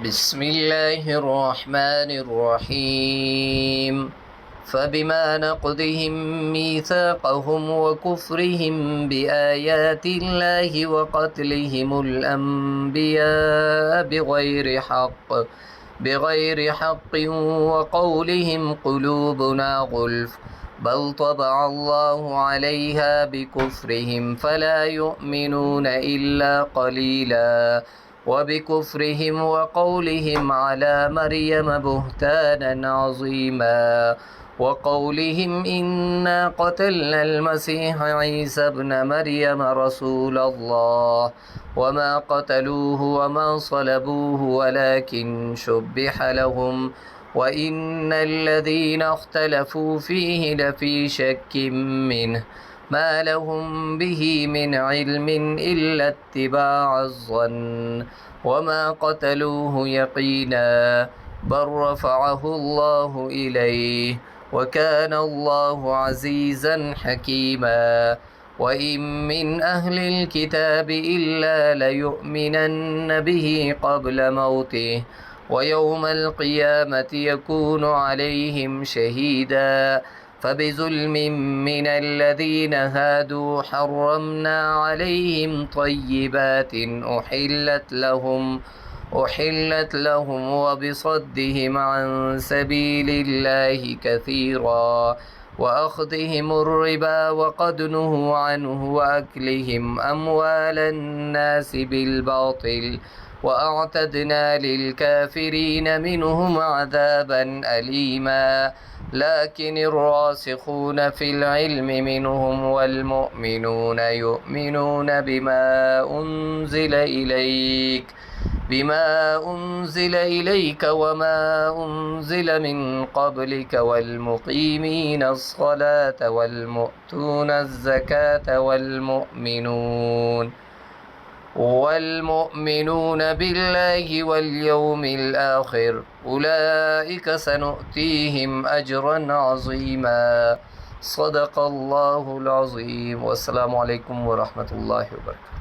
बिस्मिल्लाहिर्रहमानिर्रहीम फबिमा नक़दिहिम मीसाक़हुम व कुफ़्रिहिम बिआयातिल्लाहि व क़त्लिहिमुल अंबिया बिग़ैरि हक़्क़िन व क़ौलिहिम क़ुलूबुना ग़ुल्फ़ बल तबअल्लाहु अलैहा बिकुफ़्रिहिम फ़ला युमिनून इल्ला क़लीला वबिकुफ़्रिहिम वक़ौलिहिम अला मरियम बुहताना अज़ीमा वक़ौलिहिम इन्ना क़तलनल मसीह ईसा इब्न मरियम रसूलल्लाह वमा क़तलूहु वमा सलबूहु वलाकिन शुब्बिह लहुम वइन्नल्लज़ीना इख्तलफ़ू फ़ीहि लफ़ी शक्किम मिन्हु मा लहुम बिही मिन इल्मिन इल्ला इत्तिबाअज़्ज़न्न वमा क़तलूहु यक़ीना बल रफ़अहु अल्लाहु इलैहि वकान अल्लाहु अज़ीज़न हकीमा वइन मिन अहलिल किताबि इल्ला लयुमिनन्न बिही क़ब्ल मौतिहि वयौमल क़ियामति यकूनु अलैहिम शहीदा फ़बिज़ुल्मिन मिनल्लज़ीन हादू हर्रमना अलैहिम तय्यिबातिन उहिल्लत लहुम वबिसद्दिहिम अन सबीलिल्लाहि कसीरा वअख़्ज़िहिमुर रिबा वक़द नुहू अन्हु वअक्लिहिम अम्वालन नासि बिलबातिल वअअतदना लिलकाफ़िरीन मिनहुम अज़ाबन अलीमा लाकिनिर रासिख़ून फ़िल इल्मि मिनहुम वल्मुअमिनून युमिनून बिमा उन्ज़िल इलैक वमा उन्ज़िल मिन क़ब्लिक वल्मुक़ीमीन अस्सलात वल्मुअतून अज़्ज़कात वल्मुमिनून बिल्लाहि वल्यौमिल आख़िर उलाइक सनुअतीहिम अज्रन अज़ीमा सदक़ल्लाहुल अज़ीम। वस्सलामु अलैकुम व रहमतुल्लाहि व बरकातुहू।